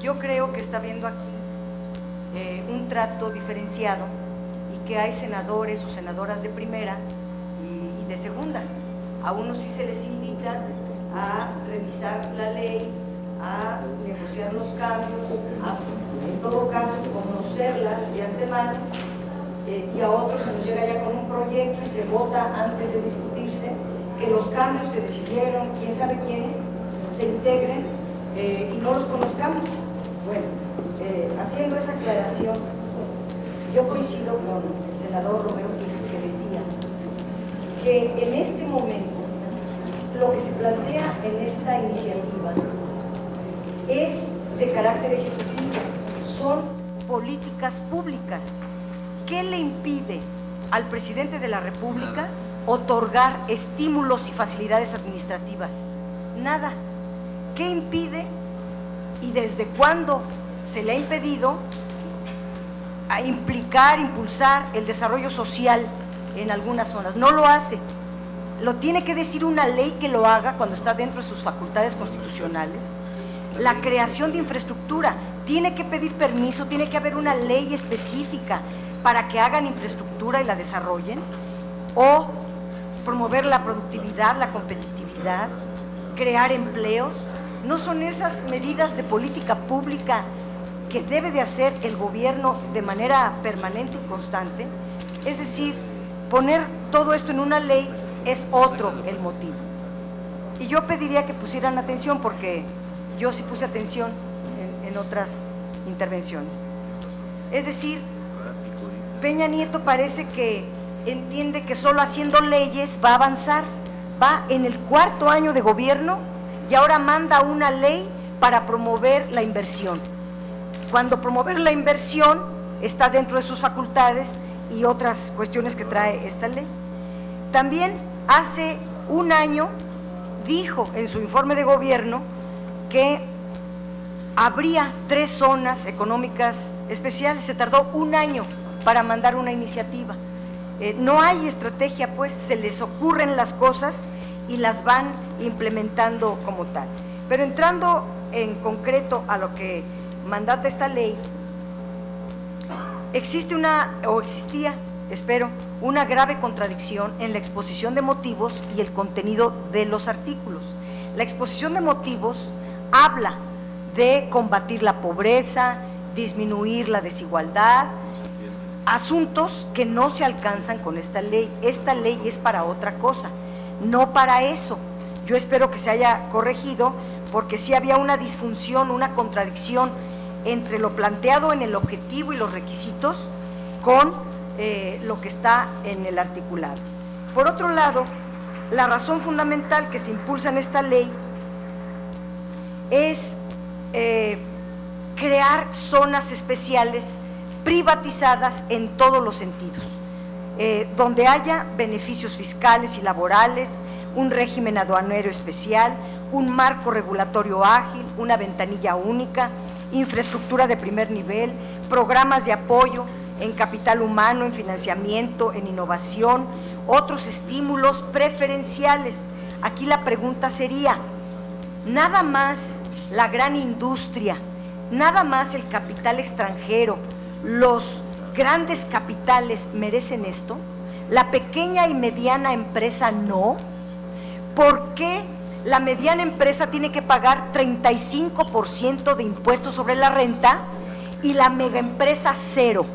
Yo creo que está habiendo aquí un trato diferenciado y que hay senadores o senadoras de primera y de segunda. A unos sí se les invita a revisar la ley, a negociar los cambios, a, en todo caso, conocerla de antemano, y a otros se nos llega ya con un proyecto y se vota antes de discutirse, que los cambios que decidieron, quién sabe quiénes, se integren y no los conozcamos. Bueno, haciendo esa aclaración, yo coincido con el senador Romero Hicks, que decía que en este momento lo que se plantea en esta iniciativa es de carácter ejecutivo, son políticas públicas. ¿Qué le impide al presidente de la República otorgar estímulos y facilidades administrativas? Nada. ¿Qué impide y desde cuándo se le ha impedido a implicar, impulsar el desarrollo social en algunas zonas? No lo hace. Lo tiene que decir una ley que lo haga cuando está dentro de sus facultades constitucionales. La creación de infraestructura, tiene que pedir permiso, tiene que haber una ley específica para que hagan infraestructura y la desarrollen, o promover la productividad, la competitividad, crear empleos. ¿No son esas medidas de política pública que debe de hacer el gobierno de manera permanente y constante? Es decir, poner todo esto en una ley es otro el motivo. Y yo pediría que pusieran atención, porque yo sí puse atención en otras intervenciones. Es decir, Peña Nieto parece que entiende que solo haciendo leyes va a avanzar. Va en el 4º año de gobierno y ahora manda una ley para promover la inversión, cuando promover la inversión está dentro de sus facultades y otras cuestiones que trae esta ley. También hace un año dijo en su informe de gobierno que habría 3 zonas económicas especiales. Se tardó un año para mandar una iniciativa. No hay estrategia, pues se les ocurren las cosas y las van implementando como tal. Pero entrando en concreto a lo que mandata esta ley, existía, espero, una grave contradicción en la exposición de motivos y el contenido de los artículos. La exposición de motivos habla de combatir la pobreza, disminuir la desigualdad, asuntos que no se alcanzan con esta ley. Esta ley es para otra cosa, no para eso. Yo espero que se haya corregido, porque sí había una disfunción, una contradicción entre lo planteado en el objetivo y los requisitos con lo que está en el articulado. Por otro lado, la razón fundamental que se impulsa en esta ley es crear zonas especiales privatizadas en todos los sentidos, donde haya beneficios fiscales y laborales, un régimen aduanero especial, un marco regulatorio ágil, una ventanilla única, infraestructura de primer nivel, programas de apoyo en capital humano, en financiamiento, en innovación, otros estímulos preferenciales. Aquí la pregunta sería, ¿nada más la gran industria, nada más el capital extranjero, los grandes capitales merecen esto? ¿La pequeña y mediana empresa no? ¿Por qué la mediana empresa tiene que pagar 35% de impuestos sobre la renta y la megaempresa 0?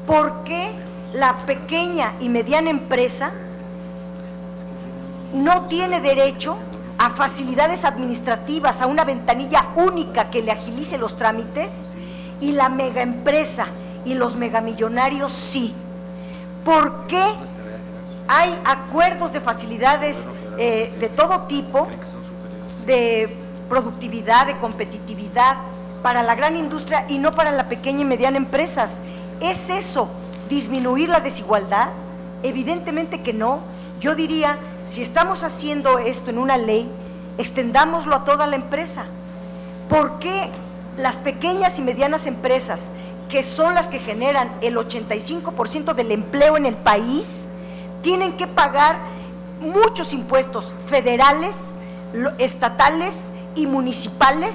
¿Por qué la pequeña y mediana empresa no tiene derecho a facilidades administrativas, a una ventanilla única que le agilice los trámites, y la megaempresa y los megamillonarios sí? ¿Por qué hay acuerdos de facilidades de todo tipo, de productividad, de competitividad para la gran industria y no para la pequeña y mediana empresas? ¿Es eso disminuir la desigualdad? Evidentemente que no. Yo diría, si estamos haciendo esto en una ley, extendámoslo a toda la empresa. ¿Por qué las pequeñas y medianas empresas, que son las que generan el 85% del empleo en el país, tienen que pagar muchos impuestos federales, estatales y municipales,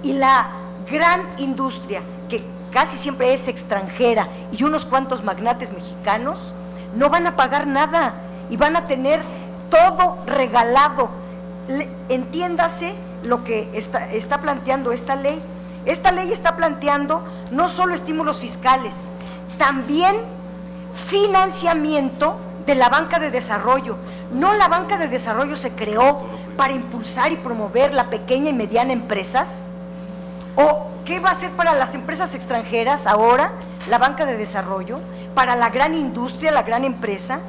y la gran industria, que casi siempre es extranjera, y unos cuantos magnates mexicanos, no van a pagar nada y van a tener todo regalado. Entiéndase lo que está planteando esta ley. Esta ley está planteando no solo estímulos fiscales, también financiamiento de la banca de desarrollo. No, la banca de desarrollo se creó para impulsar y promover la pequeña y mediana empresas. ¿O qué va a hacer para las empresas extranjeras ahora la banca de desarrollo? Para la gran industria, la gran empresa,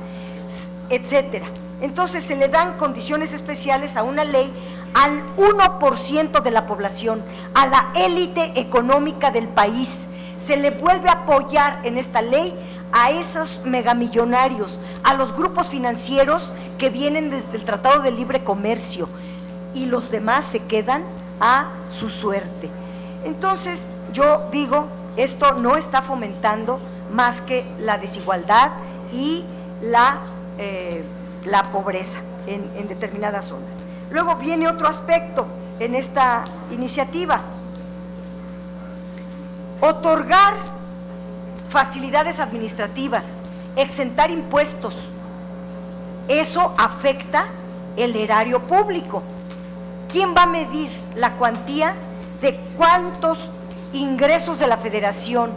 etcétera. Entonces se le dan condiciones especiales a una ley al 1% de la población, a la élite económica del país. Se le vuelve a apoyar en esta ley a esos megamillonarios, a los grupos financieros que vienen desde el Tratado de Libre Comercio, y los demás se quedan a su suerte. Entonces, yo digo, esto no está fomentando más que la desigualdad y la pobreza en determinadas zonas. Luego viene otro aspecto en esta iniciativa: otorgar facilidades administrativas, exentar impuestos. Eso afecta el erario público. ¿Quién va a medir la cuantía de cuántos ingresos de la Federación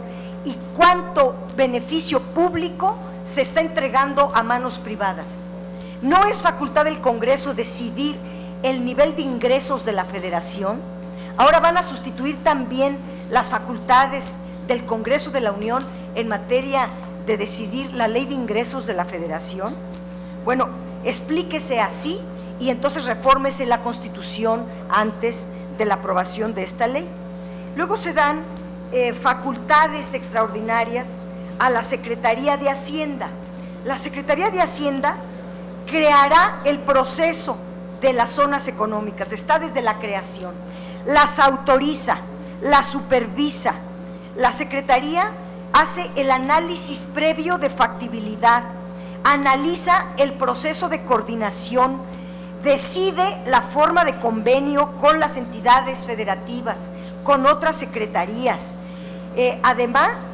y cuánto beneficio público se está entregando a manos privadas? ¿No es facultad del Congreso decidir el nivel de ingresos de la Federación? Ahora van a sustituir también las facultades del Congreso de la Unión en materia de decidir la ley de ingresos de la Federación. Bueno, explíquese así y entonces refórmese la Constitución antes de la aprobación de esta ley. Luego se dan facultades extraordinarias a la Secretaría de Hacienda. La Secretaría de Hacienda creará el proceso de las zonas económicas, está desde la creación, las autoriza, las supervisa. La Secretaría hace el análisis previo de factibilidad, analiza el proceso de coordinación, decide la forma de convenio con las entidades federativas, con otras secretarías. Además,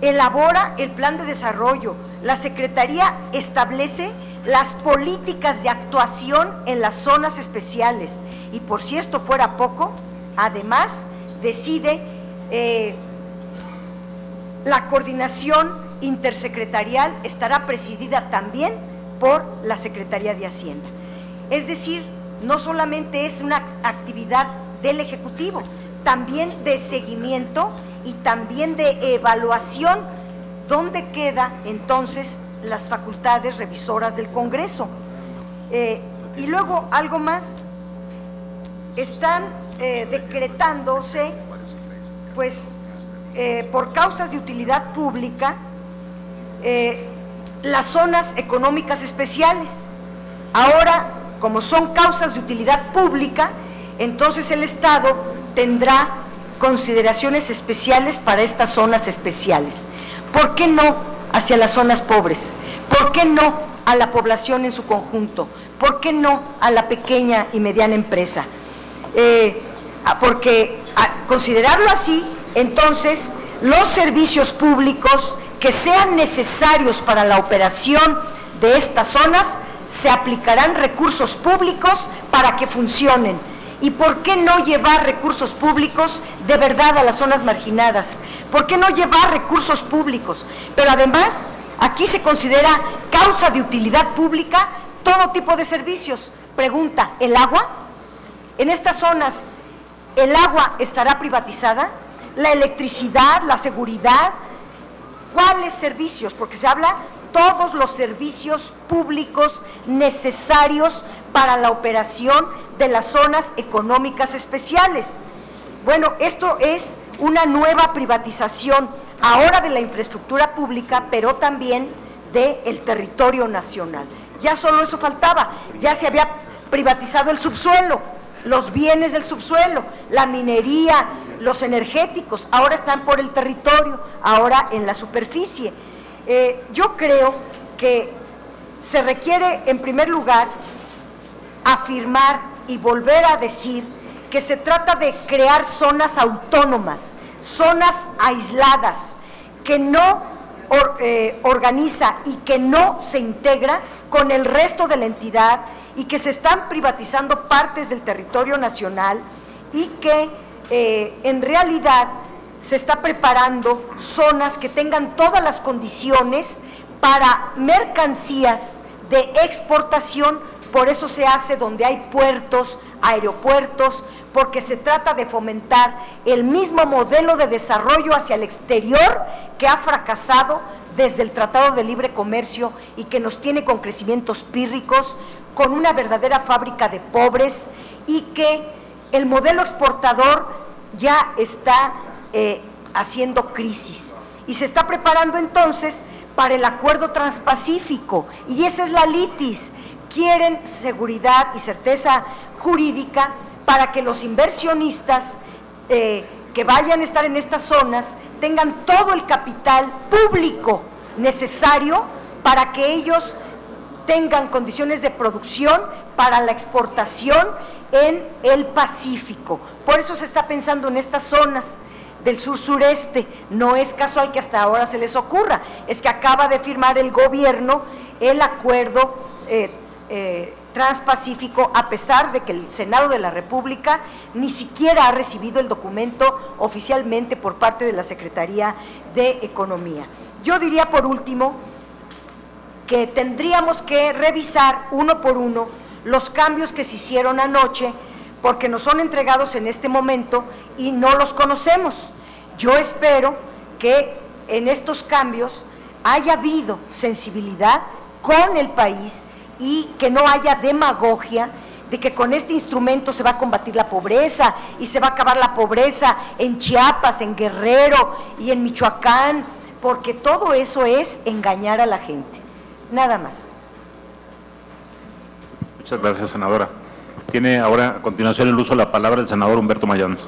elabora el plan de desarrollo. La Secretaría establece las políticas de actuación en las zonas especiales, y por si esto fuera poco, además decide la coordinación intersecretarial estará presidida también por la Secretaría de Hacienda. Es decir, no solamente es una actividad del Ejecutivo, también de seguimiento y también de evaluación. ¿Dónde queda entonces las facultades revisoras del Congreso? Y luego algo más, están decretándose, pues, por causas de utilidad pública, las zonas económicas especiales. Ahora, como son causas de utilidad pública, entonces el Estado tendrá consideraciones especiales para estas zonas especiales. ¿Por qué no hacia las zonas pobres? ¿Por qué no a la población en su conjunto? ¿Por qué no a la pequeña y mediana empresa? Porque considerarlo así, entonces los servicios públicos que sean necesarios para la operación de estas zonas, se aplicarán recursos públicos para que funcionen. ¿Y por qué no llevar recursos públicos de verdad a las zonas marginadas? ¿Por qué no llevar recursos públicos? Pero además, aquí se considera causa de utilidad pública todo tipo de servicios. Pregunta, ¿el agua? En estas zonas, ¿el agua estará privatizada? ¿La electricidad, la seguridad? ¿Cuáles servicios? Porque se habla todos los servicios públicos necesarios para la operación de las zonas económicas especiales. Bueno, esto es una nueva privatización ahora de la infraestructura pública, pero también del territorio nacional. Ya solo eso faltaba, ya se había privatizado el subsuelo, los bienes del subsuelo, la minería, los energéticos, ahora están por el territorio, ahora en la superficie. Yo creo que se requiere, en primer lugar, afirmar y volver a decir que se trata de crear zonas autónomas, zonas aisladas, que no organiza y que no se integra con el resto de la entidad, y que se están privatizando partes del territorio nacional, y que en realidad se está preparando zonas que tengan todas las condiciones para mercancías de exportación. Por eso se hace donde hay puertos, aeropuertos, porque se trata de fomentar el mismo modelo de desarrollo hacia el exterior que ha fracasado desde el Tratado de Libre Comercio y que nos tiene con crecimientos pírricos, con una verdadera fábrica de pobres, y que el modelo exportador ya está haciendo crisis y se está preparando entonces para el acuerdo transpacífico, y esa es la litis. Quieren seguridad y certeza jurídica para que los inversionistas que vayan a estar en estas zonas tengan todo el capital público necesario para que ellos tengan condiciones de producción para la exportación en el Pacífico. Por eso se está pensando en estas zonas del sur-sureste. No es casual que hasta ahora se les ocurra, es que acaba de firmar el gobierno el acuerdo transpacífico, a pesar de que el Senado de la República ni siquiera ha recibido el documento oficialmente por parte de la Secretaría de Economía. Yo diría, por último, que tendríamos que revisar uno por uno los cambios que se hicieron anoche, porque nos son entregados en este momento y no los conocemos. Yo espero que en estos cambios haya habido sensibilidad con el país y que no haya demagogia de que con este instrumento se va a combatir la pobreza y se va a acabar la pobreza en Chiapas, en Guerrero y en Michoacán, porque todo eso es engañar a la gente. Nada más. Muchas gracias, senadora. Tiene ahora a continuación el uso de la palabra el senador Humberto Mayans.